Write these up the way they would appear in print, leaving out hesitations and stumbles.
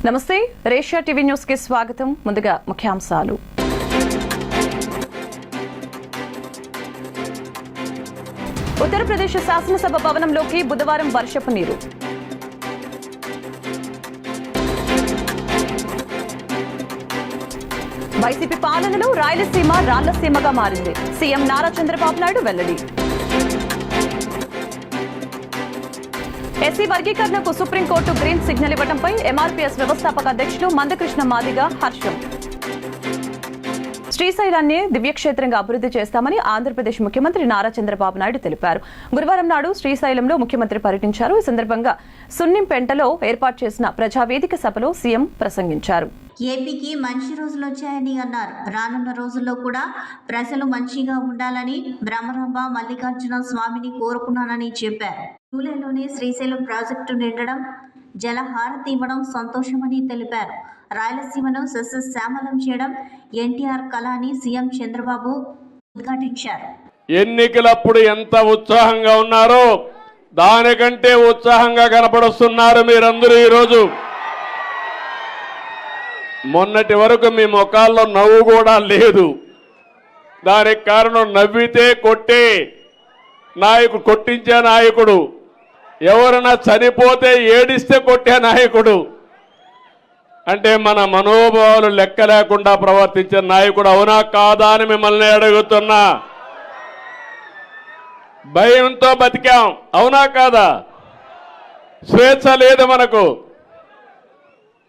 నమస్తే రేషియా TV news కి స్వాగతం. ముందుగా ముఖ్యాంశాలు. ఉత్తరప్రదేశ్ శాసనసభ భవనంలోకి బుధవారం వర్షపు నీరు. వైసీపీ పాలనలో రాయలసీమ రాళ్లసీమగా మారింది. సీఎం నారా చంద్రబాబు నాయుడు వెల్లడి. ఎస్సీ వర్గీకరణకు సుప్రీంకోర్టు గ్రీన్ సిగ్నల్ ఇవ్వడంపై ఎంఆర్పీఎస్ వ్యవస్థాపక అధ్యక్షులు మందకృష్ణ మాదిగ హర్షం. శ్రీశైలాన్ని దివ్యక్షేత్రంగా అభివృద్ధి చేస్తామని ఆంధ్రప్రదేశ్ ముఖ్యమంత్రి నారా చంద్రబాబు నాయుడు తెలిపారు. గురువారం నాడు శ్రీశైలంలో ముఖ్యమంత్రి పర్యటించారు. ఈ సందర్భంగా సున్నింపెంటలో ఏర్పాటు చేసిన ప్రజావేదిక సభలో సీఎం ప్రసంగించారు. ఏపీకి మంచి రోజులు వచ్చాయని అన్నారు. రానున్న రోజుల్లో కూడా ప్రజలు మంచిగా ఉండాలని బ్రహ్మరంభ మల్లికార్జున స్వామిని కోరుకున్నానని చెప్పారు. జూలైలోనే శ్రీశైలం ప్రాజెక్టు నిండడం, జలహారతి ఇవ్వడం సంతోషమని తెలిపారు. రాయలసీమను సస్యశ్యామలం చేయడం ఎన్టీఆర్ కళ అని సీఎం చంద్రబాబు ఉద్ఘాటించారు. ఎన్నికలప్పుడు ఎంత ఉత్సాహంగా ఉన్నారో దానికంటే ఉత్సాహంగా కనపడుస్తున్నారు మీరందరూ ఈరోజు. మొన్నటి వరకు మీ ముఖాల్లో నవ్వు కూడా లేదు. దానికి కారణం నవ్వితే కొట్టే నాయకుడు, కొట్టించే నాయకుడు, ఎవరైనా చనిపోతే ఏడిస్తే కొట్టే నాయకుడు, అంటే మన మనోభావాలు లెక్క లేకుండా ప్రవర్తించే నాయకుడు. అవునా కాదా అని మిమ్మల్ని అడుగుతున్నా. భయంతో బతికాం, అవునా కాదా? స్వేచ్ఛ లేదు మనకు.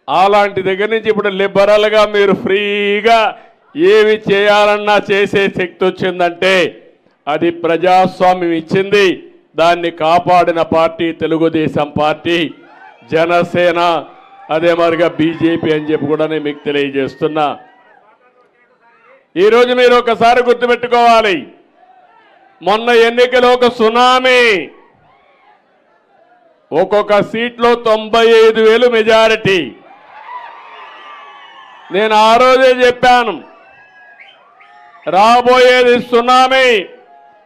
అలాంటి దగ్గర నుంచి ఇప్పుడు లిబరల్గా మీరు ఫ్రీగా ఏమి చేయాలన్నా చేసే శక్తి వచ్చిందంటే అది ప్రజాస్వామ్యం ఇచ్చింది. దాన్ని కాపాడిన పార్టీ తెలుగుదేశం పార్టీ, జనసేన, అదే మరిగా బీజేపీ అని చెప్పి కూడా నేను మీకు తెలియజేస్తున్నా. ఈరోజు మీరు ఒకసారి గుర్తుపెట్టుకోవాలి, మొన్న ఎన్నికలో ఒక సునామీ, ఒక్కొక్క సీట్లో 95,000 మెజారిటీ. నేను ఆ రోజే చెప్పాను, రాబోయేది సునామీ.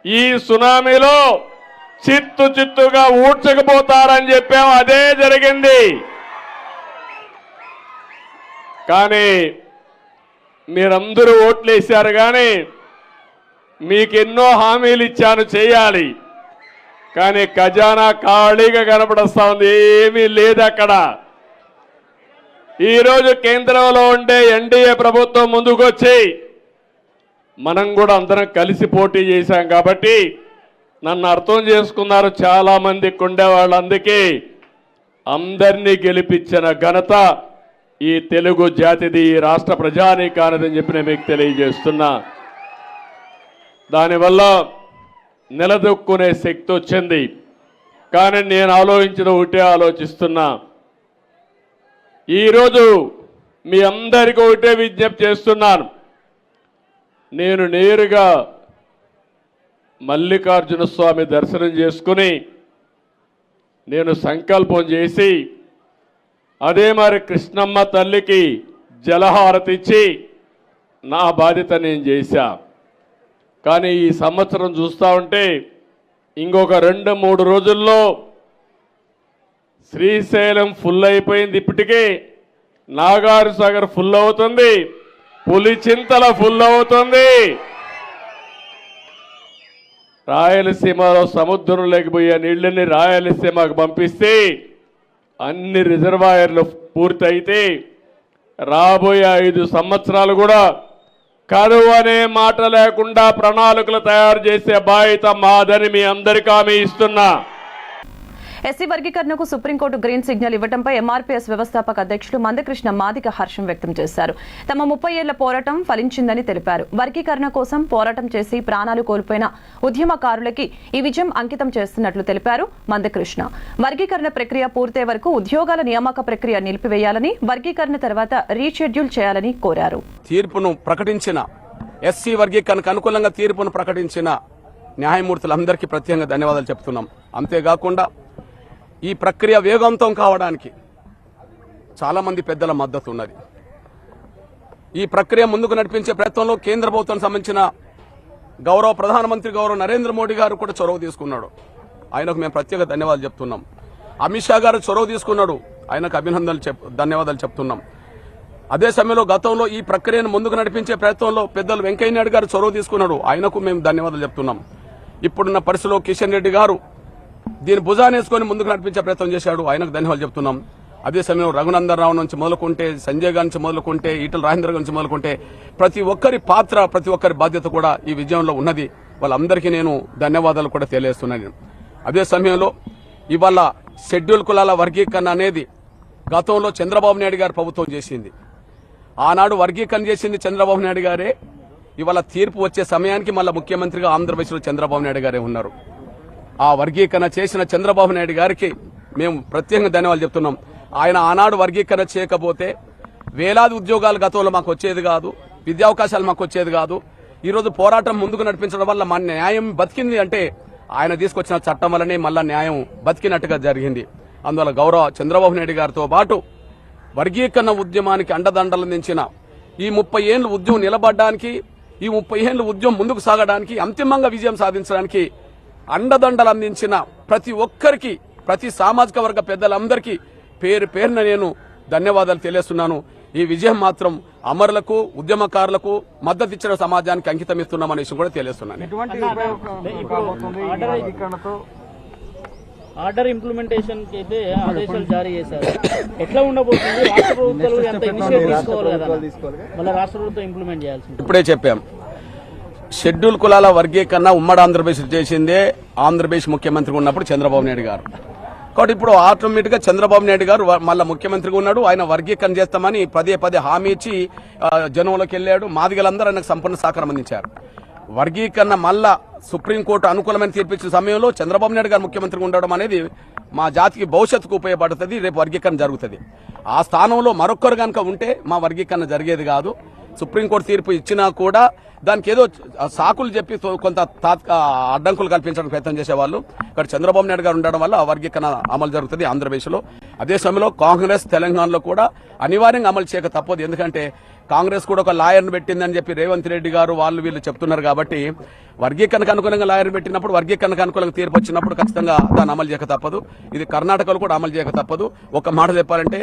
ఈ సునామీలో చిత్తుగా ఊడ్చకపోతారని చెప్పాము. అదే జరిగింది. కానీ మీరందరూ ఓట్లు వేశారు. కానీ మీకు ఎన్నో హామీలు ఇచ్చాను చేయాలి, కానీ ఖజానా ఖాళీగా కనపడస్తా ఉంది, ఏమీ లేదు అక్కడ. ఈరోజు కేంద్రంలో ఉండే ఎన్డీఏ ప్రభుత్వం ముందుకొచ్చి మనం కూడా అందరం కలిసి పోటీ చేశాం కాబట్టి నన్ను అర్థం చేసుకున్నారు చాలామంది ఉండేవాళ్ళు. అందుకే అందరినీ గెలిపించిన ఘనత ఈ తెలుగు జాతిది, ఈ రాష్ట్ర ప్రజానీకానిదని చెప్పి నేను మీకు తెలియజేస్తున్నా. దానివల్ల నిలదొక్కునే శక్తి వచ్చింది. కానీ నేను ఆలోచించిన ఒకటే ఆలోచిస్తున్నా. ఈరోజు మీ అందరికీ ఒకటే విజ్ఞప్తి చేస్తున్నాను. నేను నేరుగా మల్లికార్జున స్వామి దర్శనం చేసుకుని నేను సంకల్పం చేసి, అదే మరి కృష్ణమ్మ తల్లికి జలహారతి ఇచ్చి నా బాధ్యత నేను చేశా. కానీ ఈ సంవత్సరం చూస్తూ ఉంటే ఇంకొక 2-3 రోజుల్లో శ్రీశైలం ఫుల్ అయిపోయింది. ఇప్పటికే నాగార్జునసాగర్ ఫుల్ అవుతుంది, పులిచింతల ఫుల్ అవుతుంది. రాయలసీమలో సముద్రం లేకపోయే నీళ్ళని రాయలసీమకు పంపిస్తే అన్ని రిజర్వాయర్లు పూర్తయితే రాబోయే 5 సంవత్సరాలు కూడా కరువు అనే మాట లేకుండా ప్రణాళికలు తయారు చేసే బాధ్యత మాదని మీ అందరికీ హామీ ఇస్తున్నా. ఎస్సీ వర్గీకరణకు సుప్రీంకోర్టు గ్రీన్ సిగ్నల్ ఇవ్వడంపై ఎంఆర్పీఎస్ వ్యవస్థాపక అధ్యక్షులు మందకృష్ణ మాదిగ హర్షం వ్యక్తం చేశారు. తమ 30 ఏళ్ల పోరాటం ఫలించిందని తెలిపారు. వర్గీకరణ కోసం పోరాటం చేసి ప్రాణాలు కోల్పోయిన ఉద్యమకారులకి ఈ విజయం అంకితం చేస్తున్నట్లు తెలిపారు మందకృష్ణ. వర్గీకరణ ప్రక్రియ పూర్తయ్యే వరకు ఉద్యోగాల నియామక ప్రక్రియ నిలిపివేయాలని, వర్గీకరణ తర్వాత రీషెడ్యూల్ చేయాలని కోరారు. తీర్పును ప్రకటించిన ఎస్సీ వర్గీకరణకు అనుకూలంగా తీర్పును ప్రకటించిన న్యాయమూర్తులందరికీ ప్రత్యేకంగా ధన్యవాదాలు చెప్తున్నాం. అంతేకాకుండా ఈ ప్రక్రియ వేగవంతం కావడానికి చాలా మంది పెద్దల మద్దతు ఉన్నది. ఈ ప్రక్రియ ముందుకు నడిపించే ప్రయత్నంలో కేంద్ర ప్రభుత్వానికి సంబంధించిన గౌరవ ప్రధానమంత్రి గౌరవ నరేంద్ర మోడీ గారు కూడా చొరవ తీసుకున్నాడు. ఆయనకు మేము ప్రత్యేక ధన్యవాదాలు చెప్తున్నాం. అమిత్ షా గారు చొరవ తీసుకున్నాడు. ఆయనకు ధన్యవాదాలు చెప్తున్నాం. అదే సమయంలో గతంలో ఈ ప్రక్రియను ముందుకు నడిపించే ప్రయత్నంలో పెద్దలు వెంకయ్య నాయుడు గారు చొరవ తీసుకున్నాడు, ఆయనకు మేము ధన్యవాదాలు చెప్తున్నాం. ఇప్పుడున్న పరిస్థితిలో కిషన్ రెడ్డి గారు దీని భుజానేసుకొని ముందుకు నడిపించే ప్రయత్నం చేశాడు, ఆయనకు ధన్యవాదాలు చెప్తున్నాం. అదే సమయంలో రఘునందన్ రావు నుంచి మొదలుకుంటే, సంజయ్ గారి నుంచి మొదలుకుంటే, ఈటల రాజేంద్ర గారి నుంచి మొదలుకుంటే ప్రతి ఒక్కరి పాత్ర, ప్రతి ఒక్కరి బాధ్యత కూడా ఈ విజయంలో ఉన్నది. వాళ్ళందరికీ నేను ధన్యవాదాలు కూడా తెలియజేస్తున్నాను. అదే సమయంలో ఇవాళ షెడ్యూల్ కులాల వర్గీకరణ అనేది గతంలో చంద్రబాబు నాయుడు గారు ప్రభుత్వం చేసింది. ఆనాడు వర్గీకరణ చేసింది చంద్రబాబు నాయుడు గారే. ఇవాళ తీర్పు వచ్చే సమయానికి మళ్ళా ముఖ్యమంత్రిగా ఆంధ్రప్రదేశ్లో చంద్రబాబు నాయుడు గారే ఉన్నారు. ఆ వర్గీకరణ చేసిన చంద్రబాబు నాయుడు గారికి మేము ప్రత్యేకంగా ధన్యవాదాలు చెప్తున్నాం. ఆయన ఆనాడు వర్గీకరణ చేయకపోతే వేలాది ఉద్యోగాలు గతంలో మాకు వచ్చేది కాదు, విద్యావకాశాలు మాకు వచ్చేది కాదు. ఈరోజు పోరాటం ముందుకు నడిపించడం వల్ల మన న్యాయం బతికింది అంటే ఆయన తీసుకొచ్చిన చట్టం వల్లనే మళ్ళా న్యాయం బతికినట్టుగా జరిగింది. అందువల్ల గౌరవ చంద్రబాబు నాయుడు గారితో పాటు వర్గీకరణ ఉద్యమానికి అండదండలు దించిన ఈ 30 ఏళ్ల ఉద్యమం నిలబడడానికి, ఈ 30 ఏళ్ల ఉద్యమం ముందుకు సాగడానికి, అంతిమంగా విజయం సాధించడానికి అండదండలు అందించిన ప్రతి ఒక్కరికి, ప్రతి సామాజిక వర్గ పెద్దలందరికీ పేరు పేరున నేను ధన్యవాదాలు తెలియజేస్తున్నాను. ఈ విజయం మాత్రం అమరులకు, ఉద్యమకారులకు, మద్దతు ఇచ్చిన సమాజానికి అంకితం ఇస్తున్నామనే విషయం కూడా తెలియజేస్తున్నాను. ఆర్డర్ ఇంప్లిమెంటేషన్ కి అయితే ఆదేశాలు జారీ చేశారు. ఎట్లా ఉండబోతుంది? రాష్ట్ర ప్రభుత్వాలు ఎంత ఇనిషియేటివ్ తీసుకోవాలి కదా, మళ్ళీ రాష్ట్ర ప్రభుత్వం ఇంప్లిమెంట్ చేయాల్సింది. ఇప్పుడే చెప్పాం, షెడ్యూల్ కులాల వర్గీకరణ ఉమ్మడి ఆంధ్రప్రదేశ్ చేసిందే ఆంధ్రప్రదేశ్ ముఖ్యమంత్రి ఉన్నప్పుడు చంద్రబాబు నాయుడు గారు. కాబట్టి ఇప్పుడు ఆటోమేటిక్ గా చంద్రబాబు నాయుడు గారు మళ్ళా ముఖ్యమంత్రిగా ఉన్నాడు. ఆయన వర్గీకరణ చేస్తామని పదే హామీ ఇచ్చి జనంలోకి వెళ్ళాడు. మాదిగలందరూ ఆయనకు సంపూర్ణ సహకారం అందించారు. వర్గీకరణ మళ్ళా సుప్రీంకోర్టు అనుకూలమైన తీర్పిచ్చిన సమయంలో చంద్రబాబు నాయుడు గారు ముఖ్యమంత్రిగా ఉండడం అనేది మా జాతికి భవిష్యత్తుకు ఉపయోగపడుతుంది. రేపు వర్గీకరణ జరుగుతుంది. ఆ స్థానంలో మరొక్కరు కనుక ఉంటే మా వర్గీకరణ జరిగేది కాదు. సుప్రీంకోర్టు తీర్పు ఇచ్చినా కూడా దానికి ఏదో సాకులు చెప్పి కొంత అడ్డంకులు కల్పించడానికి ప్రయత్నం చేసేవాళ్ళు. ఇక్కడ చంద్రబాబు నాయుడు గారు ఉండడం వల్ల ఆ వర్గీకరణ అమలు జరుగుతుంది ఆంధ్రప్రదేశ్లో. అదే సమయంలో కాంగ్రెస్ తెలంగాణలో కూడా అనివార్యంగా అమలు చేయక తప్పదు. ఎందుకంటే కాంగ్రెస్ కూడా ఒక లాయర్ను పెట్టిందని చెప్పి రేవంత్ రెడ్డి గారు వీళ్ళు చెప్తున్నారు. కాబట్టి వర్గీకరణకు అనుకూలంగా లాయర్ పెట్టినప్పుడు, వర్గీకరణకు అనుకూలంగా తీర్పు వచ్చినప్పుడు ఖచ్చితంగా దాన్ని అమలు చేయక తప్పదు. ఇది కర్ణాటకలో కూడా అమలు చేయక తప్పదు. ఒక మాట చెప్పాలంటే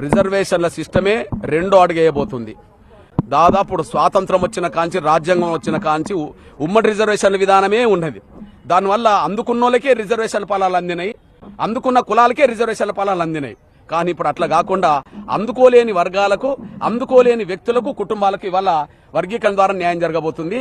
రిజర్వేషన్ల సిస్టమే రెండో అడుగు వేయబోతుంది. దాదాపు స్వాతంత్రం వచ్చిన కాంచి, రాజ్యాంగం వచ్చిన కాంచి ఉమ్మడి రిజర్వేషన్ల విధానమే ఉన్నది. దానివల్ల అందుకున్న వాళ్ళకే రిజర్వేషన్ల ఫలాలు అందినాయి, అందుకున్న కులాలకే రిజర్వేషన్ల ఫలాలు అందినాయి. కానీ ఇప్పుడు అట్లా కాకుండా అందుకోలేని వర్గాలకు, అందుకోలేని వ్యక్తులకు, కుటుంబాలకు ఇవాళ వర్గీకరణ ద్వారా న్యాయం జరగబోతుంది.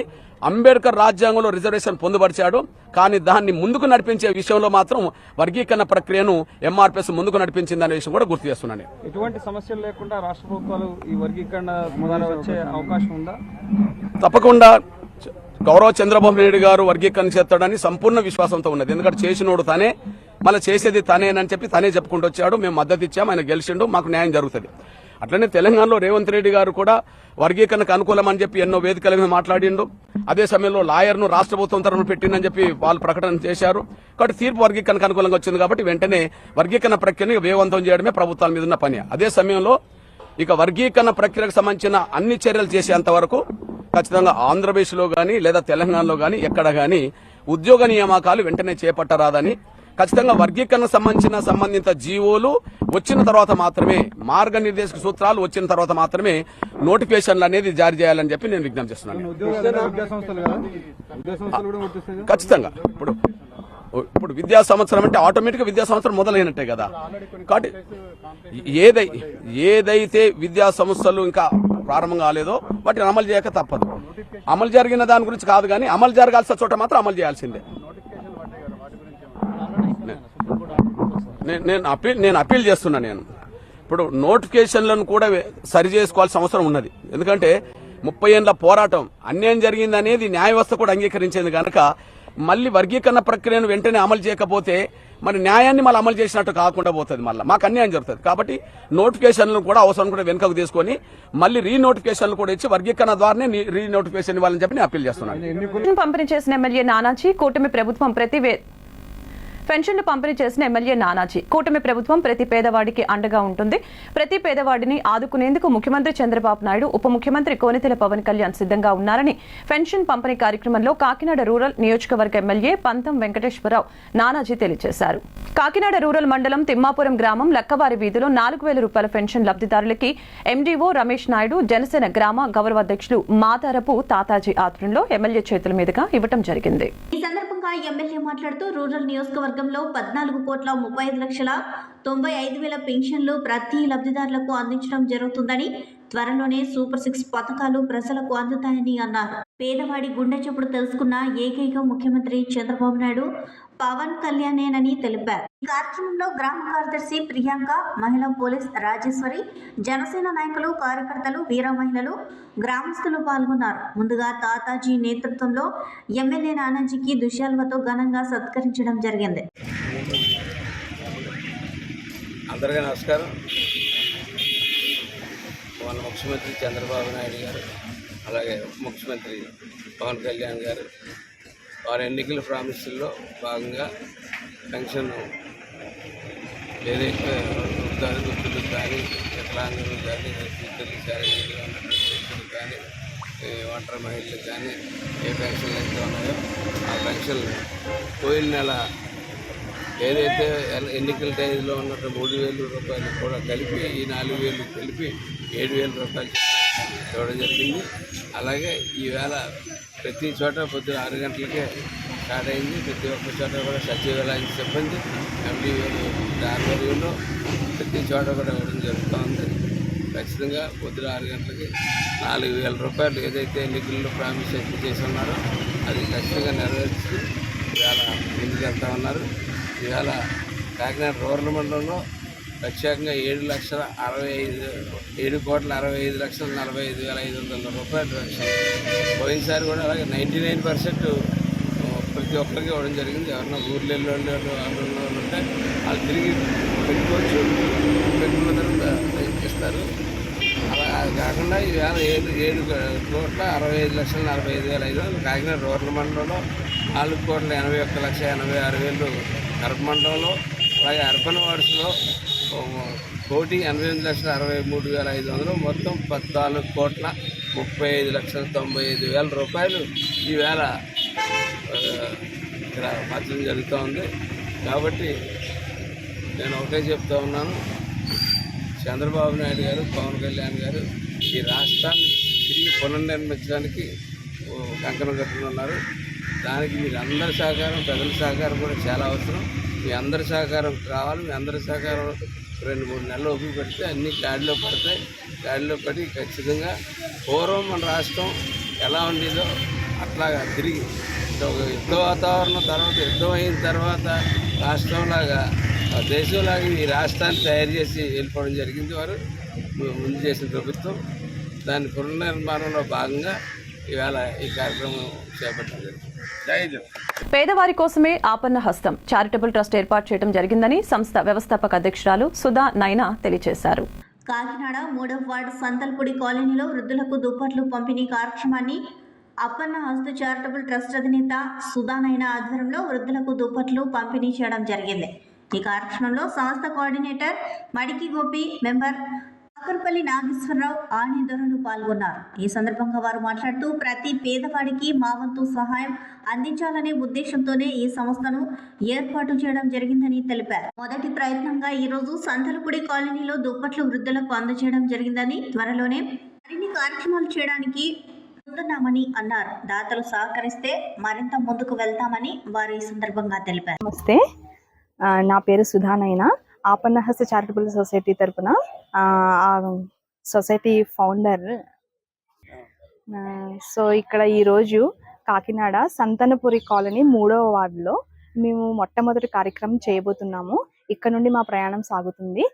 అంబేద్కర్ రాజ్యాంగంలో రిజర్వేషన్ పొందుపరిచాడు. కానీ దాన్ని ముందుకు నడిపించే విషయంలో మాత్రం వర్గీకరణ ప్రక్రియను ఎంఆర్పీఎస్ ముందుకు నడిపించిందనే విషయం కూడా గుర్తు చేస్తున్నాను. ఎటువంటి సమస్యలు లేకుండా రాష్ట్ర ప్రభుత్వాలు ఈ వర్గీకరణ మొదలు వచ్చే అవకాశం ఉందా? తప్పకుండా గౌరవ చంద్రబాబు నాయుడు గారు వర్గీకరణ చేస్తాడని సంపూర్ణ విశ్వాసంతో ఉన్నది. ఎందుకంటే చేసినోడు తానే, మళ్ళీ చేసేది తనేనని చెప్పి తనే చెప్పుకుంటూ వచ్చాడు. మేము మద్దతు ఇచ్చాము, ఆయన గెలిచిండు, మాకు న్యాయం జరుగుతుంది. అట్లనే తెలంగాణలో రేవంత్ రెడ్డి గారు కూడా వర్గీకరణకు అనుకూలమని చెప్పి ఎన్నో వేదికల మీద మాట్లాడిండు. అదే సమయంలో లాయర్ను రాష్ట్ర ప్రభుత్వం తరఫున పెట్టిందని చెప్పి వాళ్ళు ప్రకటన చేశారు. కాబట్టి తీర్పు వర్గీకరణకు అనుకూలంగా వచ్చింది. కాబట్టి వెంటనే వర్గీకరణ ప్రక్రియను వేగవంతం చేయడమే ప్రభుత్వాల మీద ఉన్న పని. అదే సమయంలో ఇక వర్గీకరణ ప్రక్రియకు సంబంధించిన అన్ని చర్యలు చేసేంత వరకు ఖచ్చితంగా ఆంధ్రప్రదేశ్లో గానీ లేదా తెలంగాణలో గానీ ఎక్కడ గానీ ఉద్యోగ నియామకాలు వెంటనే చేపట్టరాదని, ఖచ్చితంగా వర్గీకరణ సంబంధిత జీవోలు వచ్చిన తర్వాత మాత్రమే, మార్గనిర్దేశక సూత్రాలు వచ్చిన తర్వాత మాత్రమే నోటిఫికేషన్లు అనేది జారీ చేయాలని చెప్పి నేను విజ్ఞప్తి చేస్తున్నాను. ఖచ్చితంగా ఇప్పుడు విద్యా సంవత్సరం అంటే ఆటోమేటిక్ గా విద్యా సంవత్సరం మొదలైనట్టే కదా. కాబట్టి ఏదైతే విద్యా సంస్థలు ఇంకా ప్రారంభం కాలేదో వాటిని అమలు చేయక తప్పదు. అమలు జరిగిన దాని గురించి కాదు, కానీ అమలు జరగాల్సిన చోట మాత్రం అమలు చేయాల్సిందే. నేను అప్పీల్ చేస్తున్నా. నేను ఇప్పుడు నోటిఫికేషన్లను కూడా సరి చేసుకోవాల్సిన అవసరం ఉన్నది. ఎందుకంటే 30 ఏళ్ల పోరాటం, అన్యాయం జరిగింది అనేది న్యాయ వ్యవస్థ కూడా అంగీకరించింది కనుక మళ్ళీ వర్గీకరణ ప్రక్రియను వెంటనే అమలు చేయకపోతే మరి న్యాయాన్ని మళ్ళీ అమలు చేసినట్టు కాకుండా పోతుంది, మళ్ళీ మాకు అన్యాయం జరుగుతుంది. కాబట్టి నోటిఫికేషన్లను కూడా అవసరం కూడా వెనుకకు తీసుకొని మళ్ళీ రీనోటిఫికేషన్లు కూడా ఇచ్చి వర్గీకరణ ద్వారానే రీనోటిఫికేషన్ ఇవ్వాలని చెప్పి నేను అప్పీల్ చేస్తున్నాను. పంపిణీ చేసిన ఎమ్మెల్యే నానాజీ కూటమి ప్రభుత్వం పెన్షన్లు పంపిణీ చేసిన ఎమ్మెల్యే నానాజీ కూటమి ప్రభుత్వం ప్రతి పేదవాడికి అండగా ఉంటుంది, ప్రతి పేదవాడిని ఆదుకునేందుకు ముఖ్యమంత్రి చంద్రబాబు నాయుడు, ఉప ముఖ్యమంత్రి కోనెతెల పవన్ కళ్యాణ్ సిద్ధంగా ఉన్నారని పెన్షన్ పంపిణీ కార్యక్రమంలో కాకినాడ రూరల్ నియోజకవర్గ ఎమ్మెల్యే పంతం వెంకటేశ్వరరావు నానాజీ తెలియజేశారు. కాకినాడ రూరల్ మండలం తిమ్మాపురం గ్రామం లక్కవారి వీధిలో 4,000 రూపాయల పెన్షన్ లబ్ధిదారులకి ఎండీఓ రమేష్ నాయుడు, జనసేన గ్రామ గౌరవ అధ్యక్షులు మాతారపు తాతాజీ ఆధ్వర్యంలో ఎమ్మెల్యే చేతుల మీదుగా ఇవ్వడం జరిగింది. ఈ సందర్భంగా ఎమ్మెల్యే మాట్లాడుతూ రూరల్ నియోజకవర్గంలో 14,35,95,000 పెన్షన్లు ప్రతి లబ్ధిదారులకు అందించడం జరుగుతుందని, త్వరలోనే సూపర్ 6 పథకాలు ప్రజలకు అందుతాయని అన్నారు. పేదవాడి గుండె చప్పుడు తెలుసుకున్న ఏకైక ముఖ్యమంత్రి చంద్రబాబు నాయుడు, పవన్ కళ్యాణేనని తెలిపారు. ఈ కార్యక్రమంలో గ్రామ కార్యదర్శి ప్రియాంక, మహిళా పోలీస్ రాజేశ్వరి, జనసేన నాయకులు, కార్యకర్తలు, వీర మహిళలు, గ్రామస్తులు పాల్గొన్నారు. ముందుగా తాతాజీ నేతృత్వంలో ఎమ్మెల్యే నానాజీకి దుశ్యాల్వతో ఘనంగా సత్కరించడం జరిగింది. అందరికీ నమస్కారం. మన ముఖ్యమంత్రి చంద్రబాబు నాయుడు గారు, అలాగే ముఖ్యమంత్రి పవన్ కళ్యాణ్ గారు వారి ఎన్నికల ప్రామిసుల్లో భాగంగా పెన్షన్ ఏదైతే వృద్ధులకు కానీ, వికలాంగులకు కానీ, వృద్ధులు శారీరకంగా ఉన్నటువంటి వ్యక్తులకు కానీ, ఒంటరి మహిళలకు కానీ ఏ పెన్షన్లు అయితే ఉన్నాయో ఆ పెన్షన్లు పోయిన నెల ఏదైతే ఎన్నికల తేదీలో ఉన్నట్టు 3,000 రూపాయలు కూడా కలిపి ఈ 4,000 కలిపి 7,000 రూపాయలు ఇవ్వడం జరిగింది. అలాగే ఈవేళ ప్రతి చోట పొద్దున 6 గంటలకే స్టార్ట్ అయింది. ప్రతి ఒక్క చోట కూడా సచివాలయం సిబ్బంది ఎండీఓలు ఆధ్వర్యంలో ప్రతి చోట కూడా ఇవ్వడం జరుగుతుంది. ఖచ్చితంగా పొద్దున 6 గంటలకి 4,000 రూపాయలు ఏదైతే ఎన్నికల్లో ప్రామిస్ అయితే చేసి ఉన్నారో అది ఖచ్చితంగా నెరవేర్చి ఇవాళ ముందుకెళ్తా ఉన్నారు. ఇవాళ కాకినాడ రూరల్ మండలంలో ప్రత్యేకంగా 7,65,45,500 రూపాయలు పెన్షన్. పోయినసారి కూడా అలాగే 99% ప్రతి ఒక్కరికి ఇవ్వడం జరిగింది. ఎవరన్నా ఊర్లో వాళ్ళు ఉంటే వాళ్ళు తిరిగి పెట్టుకోవచ్చు, పెట్టుకున్న తర్వాత ఇస్తారు. అలా కాకుండా ఈవేళ 7,65,45,500 కాకినాడ రూరల్ మండలంలో, 4,81,86,000 కడప మండలంలో, అలాగే అర్బన్ వార్డ్స్లో 1,88,63,500 మొత్తం 14,35,95,000 రూపాయలు ఈవేళ ఇక్కడ మార్చడం జరుగుతూ ఉంది. కాబట్టి నేను ఒకటే చెప్తా ఉన్నాను, చంద్రబాబు నాయుడు గారు, పవన్ కళ్యాణ్ గారు ఈ రాష్ట్రాన్ని తిరిగి పునర్నిర్మించడానికి కంకణం కట్టుకున్నారు. దానికి మీరు అందరి సహకారం, ప్రజల సహకారం కూడా చాలా అవసరం. మీ అందరి సహకారం కావాలి. మీ అందరి సహకారం 2-3 నెలలు ఓపిక పెడితే అన్నీ గాడిలో పడతాయి. గాడిలో పడి ఖచ్చితంగా పూర్వం మన రాష్ట్రం ఎలా ఉండేదో అట్లాగా తిరిగి ఒక యుద్ధ వాతావరణం తర్వాత, యుద్ధం అయిన తర్వాత రాష్ట్రంలాగా, దేశంలాగా ఈ రాష్ట్రాన్ని తయారు చేసి వెళ్ళిపోవడం జరిగింది వారు ముందు చేసిన ప్రభుత్వం. దాని పునర్నిర్మాణంలో భాగంగా ఇవాళ ఈ కార్యక్రమం చేపట్టింది. పేదవారి కోసమే ఆపన్న హస్తం చారిటబుల్ ట్రస్ట్ ఏర్పాటు చేయడం జరిగిందని సంస్థ వ్యవస్థాపక అధ్యక్షురాలు సుధా నైనా తెలియజేశారు. కాకినాడ 3వ వార్డు సంతల్పూడి కాలనీలో వృద్ధులకు దుప్పట్లు పంపిణీ కార్యక్రమాన్ని అప్పన్న హస్త చారిటబుల్ ట్రస్ట్ అధినేత సుధా నైనా ఆధ్వర్యంలో వృద్ధులకు దుప్పట్లు పంపిణీ చేయడం జరిగింది. ఈ కార్యక్రమంలో సంస్థ కోఆర్డినేటర్ మడికి గోపి, మెంబర్ అక్కర్పల్లి నాగేశ్వరరావు, ఆనేదరులు పాల్గొన్నారు. ఈ సందర్భంగా వారు మాట్లాడుతూ ప్రతి పేదవాడికి మా వంతు సహాయం అందించాలనే ఉద్దేశంతోనే ఈ సంస్థను ఏర్పాటు చేయడం జరిగిందని తెలిపారు. మొదటి ప్రయత్నంగా ఈరోజు సంతలపూడి కాలనీలో దుప్పట్లు వృద్ధులకు అందజేయడం జరిగిందని, త్వరలోనే మరిన్ని కార్యక్రమాలు చేయడానికి ముందున్నామని అన్నారు. దాతలు సహకరిస్తే మరింత ముందుకు వెళ్తామని వారు ఈ సందర్భంగా తెలిపారు. నమస్తే, నా పేరు సుధా నైనా. ఆపన్నహస్త చారిటబుల్ సొసైటీ తరపున సొసైటీ ఫౌండర్. సో ఇక్కడ ఈరోజు కాకినాడ సంతనపురి కాలనీ 3వ వార్డులో మేము మొట్టమొదటి కార్యక్రమం చేయబోతున్నాము. ఇక్కడ నుండి మా ప్రయాణం సాగుతుంది.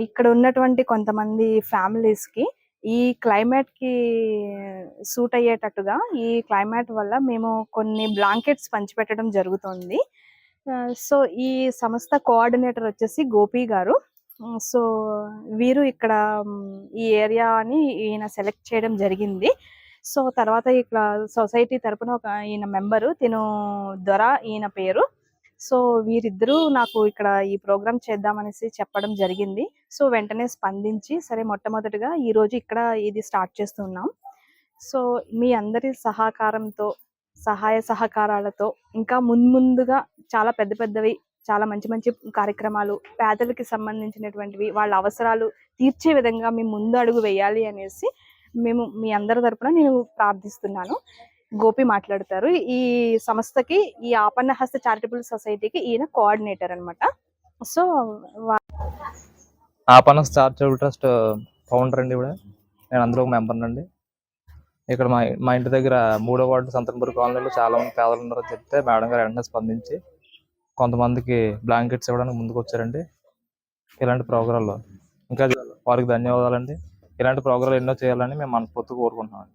ఇక్కడ ఉన్నటువంటి కొంతమంది ఫ్యామిలీస్కి ఈ క్లైమేట్కి సూట్ అయ్యేటట్టుగా ఈ క్లైమేట్ వల్ల మేము కొన్ని బ్లాంకెట్స్ పంచిపెట్టడం జరుగుతుంది. సో ఈ సంస్థ కోఆర్డినేటర్ వచ్చేసి గోపి గారు. సో వీరు ఇక్కడ ఈ ఏరియాని ఈయన సెలెక్ట్ చేయడం జరిగింది. సో తర్వాత ఇక్కడ సొసైటీ తరపున ఈయన మెంబరు, తిను దొర ఈయన పేరు. సో వీరిద్దరూ నాకు ఇక్కడ ఈ ప్రోగ్రామ్ చేద్దామనేసి చెప్పడం జరిగింది. సో వెంటనే స్పందించి సరే మొట్టమొదటిగా ఈరోజు ఇక్కడ ఇది స్టార్ట్ చేస్తున్నాం. సో మీ అందరి సహకారంతో, సహాయ సహకారాలతో ఇంకా ముందుగా చాలా పెద్దవి, చాలా మంచి కార్యక్రమాలు, పేదలకి సంబంధించినటువంటివి, వాళ్ళ అవసరాలు తీర్చే విధంగా మేము ముందు అడుగు వేయాలి అనేసి మేము మీ అందరి తరపున నేను ప్రార్థిస్తున్నాను. గోపి మాట్లాడతారు. ఈ సంస్థకి, ఈ ఆపన్న హస్త చారిటబుల్ సొసైటీకి ఈయన కోఆర్డినేటర్ అన్నమాట. సో ఆపన్న చారిటబుల్ ట్రస్ట్ ఫౌండర్ అండి. కూడా నేను అందులో ఒక మెంబర్ అండి. ఇక్కడ మా ఇంటి దగ్గర 3వ వార్డు సంతనపూర్ కాలనీలో చాలా మంది పేదలు ఉన్నారో చెప్తే మేడం గారు వెంటనే స్పందించి కొంతమందికి బ్లాంకెట్స్ ఇవ్వడానికి ముందుకు వచ్చారండి. ఇలాంటి ప్రోగ్రాంలో ఇంకా వారికి ధన్యవాదాలండి. ఇలాంటి ప్రోగ్రాలు ఎన్నో చేయాలని మేము మనస్ఫూర్తిగా కోరుకుంటున్నాం.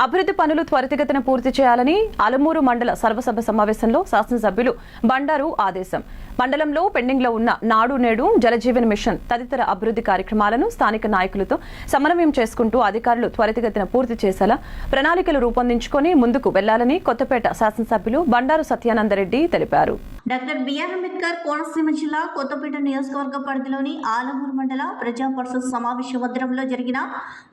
అభివృద్ధి పనులు త్వరితగతిన పూర్తి చేయాలని అలమూరు మండల సర్వసభ సమావేశంలో శాసనసభ్యులు బండారు ఆదేశం. మండలంలో పెండింగ్ లో ఉన్న నాడు నేడు జలజీవన్ మిషన్ తదితర అభివృద్ధి కార్యక్రమాలను స్థానిక నాయకులతో సమన్వయం చేసుకుంటూ అధికారులు త్వరితగతిన పూర్తి చేసేలా ప్రణాళికలు రూపొందించుకొని ముందుకు వెళ్లాలని కొత్తపేట శాసనసభ్యులు బండారు సత్యానందరెడ్డి తెలిపారు. డాక్టర్ బిఆర్ అంబేద్కర్ కోనసీమ జిల్లా కొత్తపేట నియోజకవర్గ పరిధిలోని ఆలమూరు మండల ప్రజా పరిషత్ సమావేశ మందిరంలో జరిగిన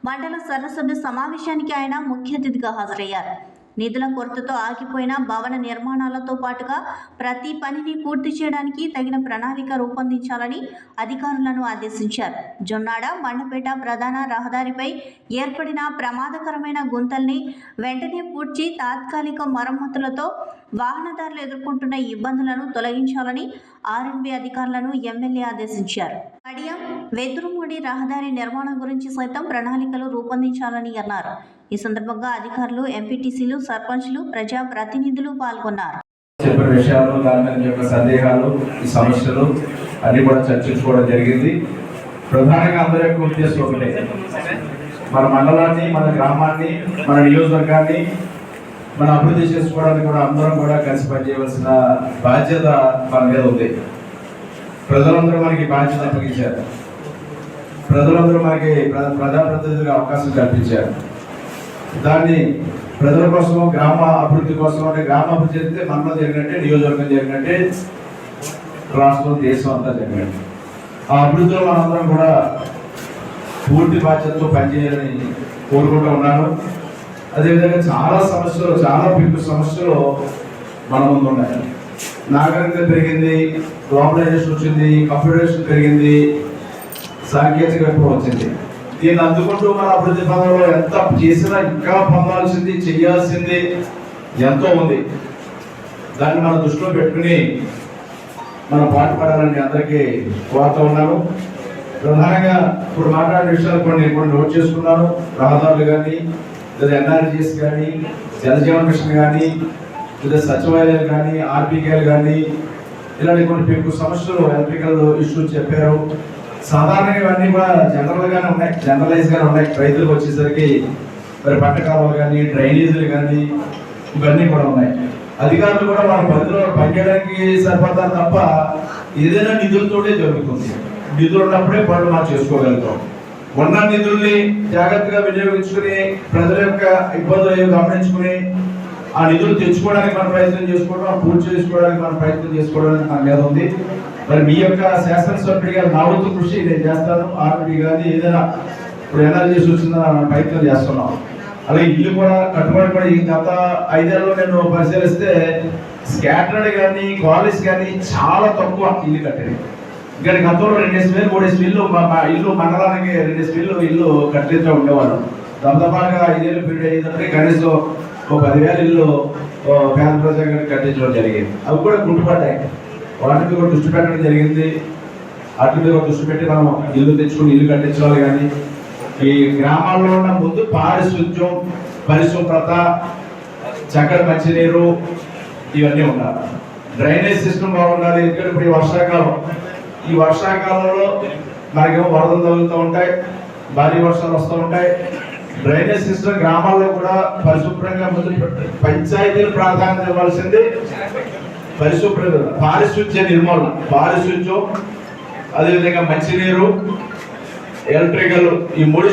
మండల సర్వసభ్య సమావేశానికి ఆయన ముఖ్య అతిథిగా హాజరయ్యారు. నిధుల కొరతతో ఆగిపోయిన భవన నిర్మాణాలతో పాటుగా ప్రతి పనిని పూర్తి చేయడానికి తగిన ప్రణాళిక రూపొందించాలని అధికారులను ఆదేశించారు. జొన్నాడ మండపేట ప్రధాన రహదారిపై ఏర్పడిన ప్రమాదకరమైన గుంతల్ని వెంటనే పూడ్చి తాత్కాలిక మరమ్మతులతో వాహనదారులు ఎదుర్కొంటున్న ఇబ్బందులను తొలగించాలని ఆర్ఎన్బి అధికారులను ఎమ్మెల్యే ఆదేశించారు. కడియం వెదురుమూడి రహదారి నిర్మాణం గురించి సైతం ప్రణాళికలు రూపొందించాలని అన్నారు. ఈ సందర్భంగా అధికారులు, ఎంపీటీసీలు, సర్పంచ్లు, ప్రజా ప్రతినిధులు పాల్గొన్నారు. చెప్పిన విషయాలు, దాని యొక్క సందేహాలు, ఈ సమస్యలు అన్ని కూడా చర్చించుకోవడం జరిగింది. ప్రధానంగా అందరి యొక్క ఉద్దేశం ఒకటే, మన మండలాన్ని, మన గ్రామాన్ని, మన నియోజకవర్గాన్ని మనం అభివృద్ధి చేసుకోవడానికి కూడా అందరం కూడా కలిసి పనిచేయవలసిన బాధ్యత మన మీద ఉంది. ప్రజలందరూ మనకి బాధ్యత అప్పగించారు. ప్రజలందరూ మనకి ప్రజాప్రతినిధులుగా అవకాశం కల్పించారు. దాన్ని ప్రజల కోసం, గ్రామ అభివృద్ధి కోసం, అంటే గ్రామ అభివృద్ధి జరిగితే మనలో జరిగినట్టే, నియోజకవర్గం జరిగినట్టే, రాష్ట్రం, దేశం అంతా జరిగినట్టు. ఆ అభివృద్ధిలో మనందరం కూడా పూర్తి బాధ్యతతో పనిచేయాలని కోరుకుంటూ ఉన్నాను. అదేవిధంగా చాలా సమస్యలు, చాలా పెద్ద సమస్యలు మన ముందు ఉన్నాయి. నాగరికత పెరిగింది, గ్లోబలైజేషన్ వచ్చింది, కంప్యూటరైజేషన్ పెరిగింది, సాంకేతికత వచ్చింది. దీన్ని అందుకుంటూ మన అభివృద్ధి పనుల్లో ఎంత చేసినా ఇంకా పొందాల్సింది, చేయాల్సింది ఎంతో ఉంది. దాన్ని మనం దృష్టిలో పెట్టుకుని మనం పాటుపడాలని అందరికీ కోరుతూ ఉన్నాను. ప్రధానంగా ఇప్పుడు మాట్లాడే విషయాలు కొన్ని నోట్ చేసుకున్నాను. రహదారులు కానీ, లేదా ఎన్ఆర్జీఎస్ కానీ, జలజీవన్ మిషన్ కానీ, లేదా సచివాలయాలు కానీ, ఆర్పికేలు కానీ, ఇలాంటి కొన్ని పెద్ద సమస్యలు, ఎలక్ట్రికల్ ఇష్యూస్ చెప్పారు. సాధారణంగా ఇవన్నీ కూడా జనరల్గానే ఉన్నాయి, జనరలైజ్గానే ఉన్నాయి. రైతులకు వచ్చేసరికి మరి పంట కాలువలు కానీ, డ్రైనేజీలు కానీ, ఇవన్నీ కూడా ఉన్నాయి. అధికారులు కూడా మన పరిధిలో పనిచేయడానికి సరిపడతారు తప్ప ఏదైనా నిధులతోనే జరుగుతుంది. నిధులు ఉన్నప్పుడే పనులు మనం చేసుకోగలుగుతాం. ఉన్న నిధుల్ని జాగ్రత్తగా వినియోగించుకుని ప్రజల యొక్క ఇబ్బందులు గమనించుకుని ఆ నిధులు తెచ్చుకోవడానికి మనం ప్రయత్నం చేసుకోవడం, పూర్తి చేసుకోవడానికి మనం ప్రయత్నం చేసుకోవడానికి మన మీద ఉంది. మరి మీ యొక్క శాసనసభ్యుడిగా నా వంతు కృషి నేను చేస్తాను. ఆర్పీ కానీ ఏదైనా ఇప్పుడు ఎనర్జీ వచ్చిందని మనం ప్రయత్నం చేస్తున్నాం. అలాగే ఇల్లు కూడా కట్టుబడి కూడా ఈ గత 5 ఏళ్ళలో నేను పరిశీలిస్తే స్కాటర్డ్ కానీ, కాలేజ్ కానీ చాలా తక్కువ ఇల్లు కట్టేది. ఇక్కడ గతంలో 2 SPలు 3 SPలు ఇల్లు మండలానికి 2 SPలు ఇల్లు కట్టేస్తూ ఉండేవాళ్ళు. దాదాపుగా 5 ఏళ్ళు పీరియడ్ అయ్యిందంటే కనీసం 10,000 ఇల్లు పేద ప్రజలకు కట్టించడం జరిగింది. అవి కూడా గుర్తుపడ్డాయి. వాటి మీద కూడా దృష్టి పెట్టడం జరిగింది. వాటి మీద కూడా దృష్టి పెట్టి మనం ఇల్లు తెచ్చుకుని ఇల్లు కట్టించాలి. కానీ ఈ గ్రామాల్లో ఉన్న ముందు పారిశుద్ధ్యం, పరిశుభ్రత, చక్కటి మంచినీరు ఇవన్నీ ఉండాలి. డ్రైనేజ్ సిస్టమ్ బాగుండాలి. ఎందుకంటే ఇప్పుడు ఈ వర్షాకాలంలో మనకేమో వరదలు తగులుతూ ఉంటాయి, భారీ వర్షాలు వస్తూ ఉంటాయి. డ్రైనేజ్ సిస్టమ్ గ్రామాల్లో కూడా పరిశుభ్రంగా ముందు పంచాయతీలు ప్రాధాన్యత ఇవ్వాల్సింది పరిశుభ్రత, పారిశుద్ధ్య నిర్మూలన, పారిశుద్ధ్యం, అదేవిధంగా మంచినీరు, ఎలక్ట్రికల్, ఈ 3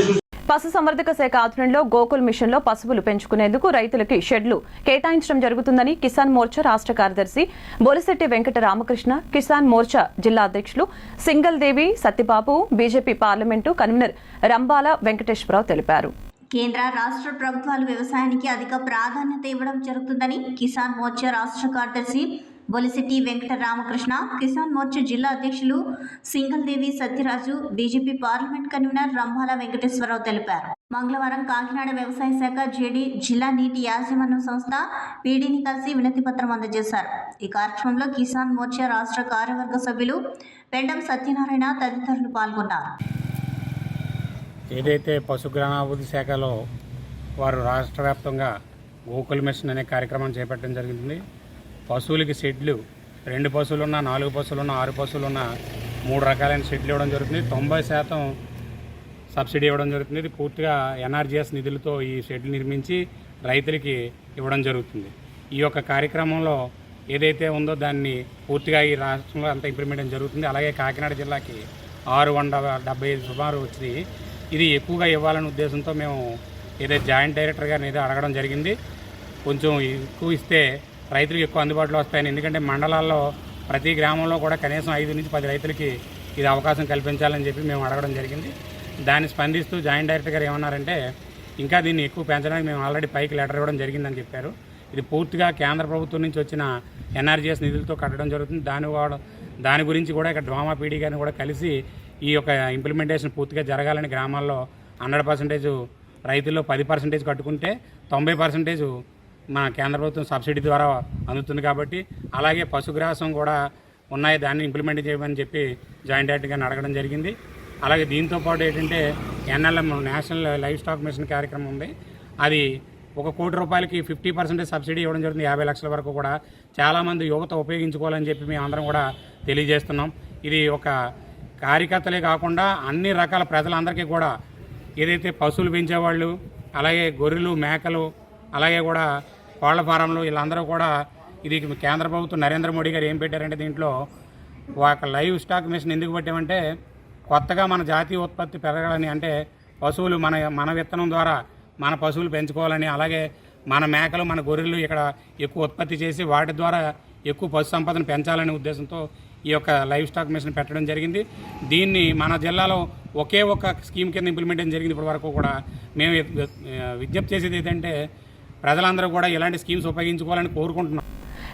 పశుసంవర్ధక శాఖ ఆధ్వర్యంలో గోకుల్ మిషన్ లో పశువులు పెంచుకునేందుకు రైతులకి షెడ్లు కేటాయించడం జరుగుతుందని కిసాన్ మోర్చా రాష్ట్ర కార్యదర్శి బొలిశెట్టి వెంకట రామకృష్ణ, కిసాన్ మోర్చా జిల్లా అధ్యక్షులు Singal Devi Satyababu, BJP parliament convener Rambala Venkateswararao తెలిపారు. కేంద్ర రాష్ట్ర ప్రభుత్వాలు వ్యవసాయానికి అధిక ప్రాధాన్యత ఇవ్వడం జరుగుతుందని కిసాన్ మోర్చా రాష్ట్ర కార్యదర్శి బొలిశెట్టి వెంకట రామకృష్ణ, కిసాన్ మోర్చా జిల్లా అధ్యక్షులు Singal Devi Satyaraju, BJP parliament convener Rambhala Venkateswararao తెలిపారు. మంగళవారం కాకినాడ వ్యవసాయ శాఖ జేడీ జిల్లా నీటి యాజమాన్య సంస్థ పీడీని కలిసి వినతి పత్రం అందజేశారు. ఈ కార్యక్రమంలో కిసాన్ మోర్చా రాష్ట్ర కార్యవర్గ సభ్యులు పెండం సత్యనారాయణ తదితరులు పాల్గొన్నారు. ఏదైతే పశుగ్రామాభివృద్ధి శాఖలో వారు రాష్ట్ర వ్యాప్తంగా గోకుల్ మిషన్ అనే కార్యక్రమాన్ని చేపట్టడం జరిగింది. పశువులకి షెడ్లు 2 పశువులున్నా, 4 పశువులున్నా, 6 పశువులున్నా 3 రకాలైన షెడ్లు ఇవ్వడం జరుగుతుంది. 90% సబ్సిడీ ఇవ్వడం జరుగుతుంది. ఇది పూర్తిగా ఎన్ఆర్జీఎస్ నిధులతో ఈ షెడ్లు నిర్మించి రైతులకి ఇవ్వడం జరుగుతుంది. ఈ యొక్క కార్యక్రమంలో ఏదైతే ఉందో దాన్ని పూర్తిగా ఈ రాష్ట్రంలో అంతా ఇంప్లిమెంట్ జరుగుతుంది. అలాగే కాకినాడ జిల్లాకి 675 సుమారు వచ్చింది. ఇది ఎక్కువగా ఇవ్వాలనే ఉద్దేశంతో మేము ఏదైతే జాయింట్ డైరెక్టర్ గారిని ఏదో అడగడం జరిగింది. కొంచెం ఎక్కువ ఇస్తే రైతులకు ఎక్కువ అందుబాటులో వస్తాయని. ఎందుకంటే మండలాల్లో ప్రతి గ్రామంలో కూడా కనీసం 5 నుంచి 10 రైతులకి ఇది అవకాశం కల్పించాలని చెప్పి మేము అడగడం జరిగింది. దాన్ని స్పందిస్తూ జాయింట్ డైరెక్టర్ గారు ఏమన్నారంటే ఇంకా దీన్ని ఎక్కువ పెంచడానికి మేము ఆల్రెడీ పైకి లెటర్ ఇవ్వడం జరిగిందని చెప్పారు. ఇది పూర్తిగా కేంద్ర ప్రభుత్వం నుంచి వచ్చిన ఎన్ఆర్జీఎస్ నిధులతో కట్టడం జరుగుతుంది. దాని గురించి కూడా ఇక్కడ డ్వామా పీడీ గారిని కూడా కలిసి ఈ యొక్క ఇంప్లిమెంటేషన్ పూర్తిగా జరగాలని గ్రామాల్లో 100% రైతుల్లో 10% కట్టుకుంటే 90% మన కేంద్ర ప్రభుత్వం సబ్సిడీ ద్వారా అందుతుంది. కాబట్టి అలాగే పశుగ్రాసం కూడా ఉన్నాయి, దాన్ని ఇంప్లిమెంట్ చేయమని చెప్పి జాయింట్ డైరెక్టర్ గారిని అడగడం జరిగింది. అలాగే దీంతోపాటు ఏంటంటే NLM national livestock mission కార్యక్రమం ఉంది. అది 1 కోటి రూపాయలకి 50% సబ్సిడీ ఇవ్వడం జరుగుతుంది. 50 లక్షల వరకు కూడా చాలామంది యువత ఉపయోగించుకోవాలని చెప్పి మేము అందరం కూడా తెలియజేస్తున్నాం. ఇది ఒక కార్యకర్తలే కాకుండా అన్ని రకాల ప్రజలందరికీ కూడా ఏదైతే పశువులు పెంచేవాళ్ళు, అలాగే గొర్రెలు, మేకలు, అలాగే కూడా కోళ్ల ఫారంలు, వీళ్ళందరూ కూడా ఇది కేంద్ర ప్రభుత్వం నరేంద్ర మోడీ గారు ఏం పెట్టారంటే దీంట్లో ఒక లైవ్ స్టాక్ మిషన్ ఎందుకు పెట్టామంటే కొత్తగా మన జాతీయ ఉత్పత్తి పెరగాలని, అంటే పశువులు మన విత్తనం ద్వారా మన పశువులు పెంచుకోవాలని, అలాగే మన మేకలు, మన గొర్రెలు ఇక్కడ ఎక్కువ ఉత్పత్తి చేసి వాటి ద్వారా ఎక్కువ పశు సంపదను పెంచాలనే ఉద్దేశంతో ఈ యొక్క లైవ్ స్టాక్ మిషన్ పెట్టడం జరిగింది. దీన్ని మన జిల్లాలో ఒకే ఒక స్కీమ్ కింద ఇంప్లిమెంట్ జరిగింది. ఇప్పటి వరకు కూడా మేము విజ్ఞప్తి చేసేది ఏంటంటే ప్రజలందరూ కూడా ఇలాంటి స్కీమ్స్ ఉపయోగించుకోవాలని కోరుకుంటున్నాం.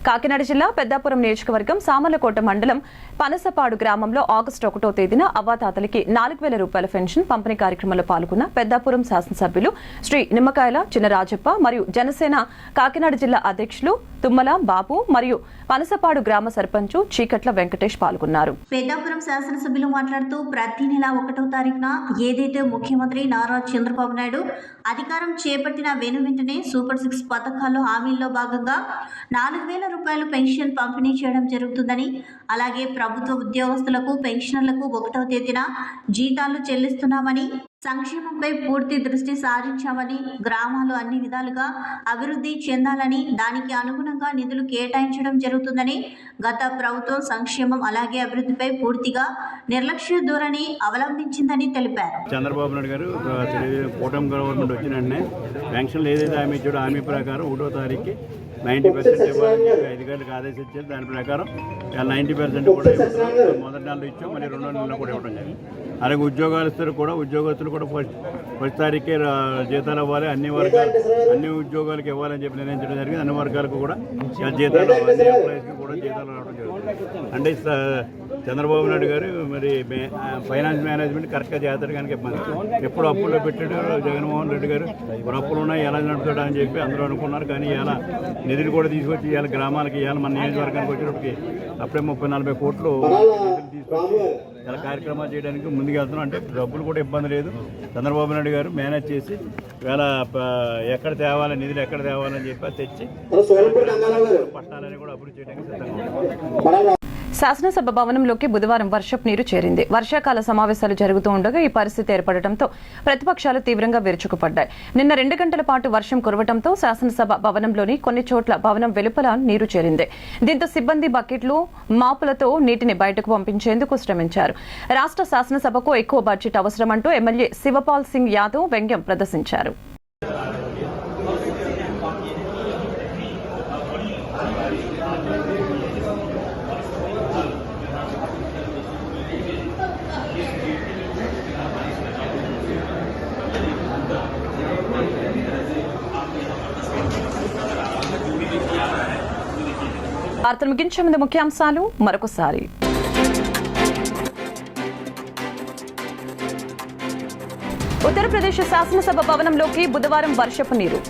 కాకినాడ జిల్లా పెద్దాపురం నియోజకవర్గం సామర్లకోట మండలం పనసపాడు గ్రామంలో ఆగస్టు 1వ తేదీన అవ్వాతాతలకి 4,000 రూపాయల పెన్షన్ పంపిణీ కార్యక్రమంలో పాల్గొన్న పెద్దాపురం శాసనసభ్యులు శ్రీ నిమ్మకాయల చినరాజప్ప మరియు జనసేన కాకినాడ జిల్లా అధ్యక్షులు తుమ్మల బాబు మరియు పనసపాడు గ్రామ సర్పంచు చీకట్ల వెంకటేష్ పాల్గొన్నారు. పెద్దాపురం శాసనసభ్యులు మాట్లాడుతూ ప్రతి నెల 1వ తారీఖున ఏదైతే ముఖ్యమంత్రి నారా చంద్రబాబు నాయుడు అధికారం చేపట్టిన వెంటనే సూపర్ 6 పథకాల్లో హామీల్లో భాగంగా 4,000 రూపాయలు పెన్షన్ పంపిణీ చేయడం జరుగుతుందని, అలాగే ప్రభుత్వ ఉద్యోగస్తులకు పెన్షనర్లకు 1వ తేదీన జీతాలు చెల్లిస్తున్నామని, సంక్షేమంపై పూర్తి దృష్టి సారించామని, గ్రామాలు అన్ని విధాలుగా అభివృద్ధి చెందాలని, దానికి అనుగుణంగా నిధులు కేటాయించడం జరుగుతుందని, గత ప్రభుత్వం సంక్షేమం అలాగే అభివృద్ధిపై పూర్తిగా నిర్లక్ష్య ధోరణి అవలంబించిందని తెలిపారు. చంద్రబాబు నాయుడు గారు కూటమి గవర్నమెంట్ వచ్చిన వెంటనే పెన్షన్లు ఏదైతే హామీ ఇచ్చాడో హామీ ప్రకారం 1వ తారీఖుకి 90% ఇవ్వాలని చెప్పి అధికారులకు ఆదేశించారు. దాని ప్రకారం 90% కూడా మొదటి నెలలో ఇచ్చాం, మళ్ళీ 2వ నెలలో కూడా ఇవ్వడం జరిగింది. అలాగే ఉద్యోగస్తులు కూడా ఫస్ట్ తారీఖే జీతాలు ఇవ్వాలి, అన్ని ఉద్యోగాలకు ఇవ్వాలని చెప్పి నిర్ణయించడం జరిగింది. అన్ని వర్గాలకు కూడా జీతాలు, అన్ని ఎంప్లాయీస్కి కూడా జీతాలు రావడం జరుగుతుంది. అంటే చంద్రబాబు నాయుడు గారు మరి ఫైనాన్స్ మేనేజ్మెంట్ కరెక్ట్గా చేస్తారు కనుక ఎప్పుడు అప్పుల్లో పెట్టాడు జగన్మోహన్ రెడ్డి గారు. ఇప్పుడు అప్పులు ఉన్నాయి ఎలా నడుపుతాడు అని చెప్పి అందరూ అనుకున్నారు. కానీ ఇలా నిధులు కూడా తీసుకొచ్చి ఇవాళ గ్రామాలకి, ఇవాళ మన నియోజకవర్గానికి వచ్చేటప్పటికి అప్పుడే 30-40 కోట్లు తీసుకొచ్చి ఇలా కార్యక్రమాలు చేయడానికి ముందుకు వెళ్తున్నాం. అంటే డబ్బులు కూడా ఇబ్బంది లేదు. చంద్రబాబు నాయుడు గారు మేనేజ్ చేసి ఇవాళ ఎక్కడ తేవాలని, నిధులు ఎక్కడ తేవాలని చెప్పి తెచ్చి పట్టాలని కూడా అభివృద్ధి చేయడానికి సిద్ధంగా. శాసనసభ భవనంలోకి బుధవారం వర్షపు నీరు చేరింది. వర్షాకాల సమావేశాలు జరుగుతూ ఉండగా ఈ పరిస్థితి ఏర్పడటంతో ప్రతిపక్షాలు తీవ్రంగా విరుచుకుపడ్డాయి. నిన్న 2 గంటల పాటు వర్షం కురవడంతో శాసనసభ భవనంలోని కొన్ని చోట్ల భవనం వెలుపల నీరు చేరింది. దీంతో సిబ్బంది బకెట్లు, మాపులతో నీటిని బయటకు పంపించేందుకు శ్రమించారు. రాష్ట్ర శాసనసభకు ఎక్కువ బడ్జెట్ అవసరమంటూ ఎమ్మెల్యే శివపాల్ సింగ్ యాదవ్ వ్యంగ్యం ప్రదర్శించారు. వార్తలు ముగించే ముందు ముఖ్యాంశాలు మరొకసారి. ఉత్తరప్రదేశ్ శాసనసభ భవనంలోకి బుధవారం వర్షపు నీరు.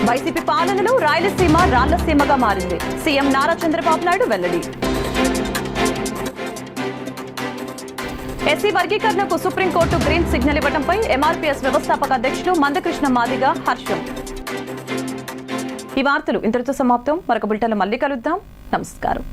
వైసీపీ పాలనలో రాయలసీమ రాళ్లసీమగా మారింది. సీఎం నారా చంద్రబాబు నాయుడు వెల్లడి. ఎస్సీ వర్గీకరణకు సుప్రీంకోర్టు గ్రీన్ సిగ్నల్ ఇవ్వడంపై ఎంఆర్పీఎస్ వ్యవస్థాపక అధ్యక్షులు మందకృష్ణ మాదిగ హర్షం. ఈ వార్తలు ఇంతటితో సమాప్తం. మరొక బులెటిన్లో మళ్ళీ కలుద్దాం. నమస్కారం.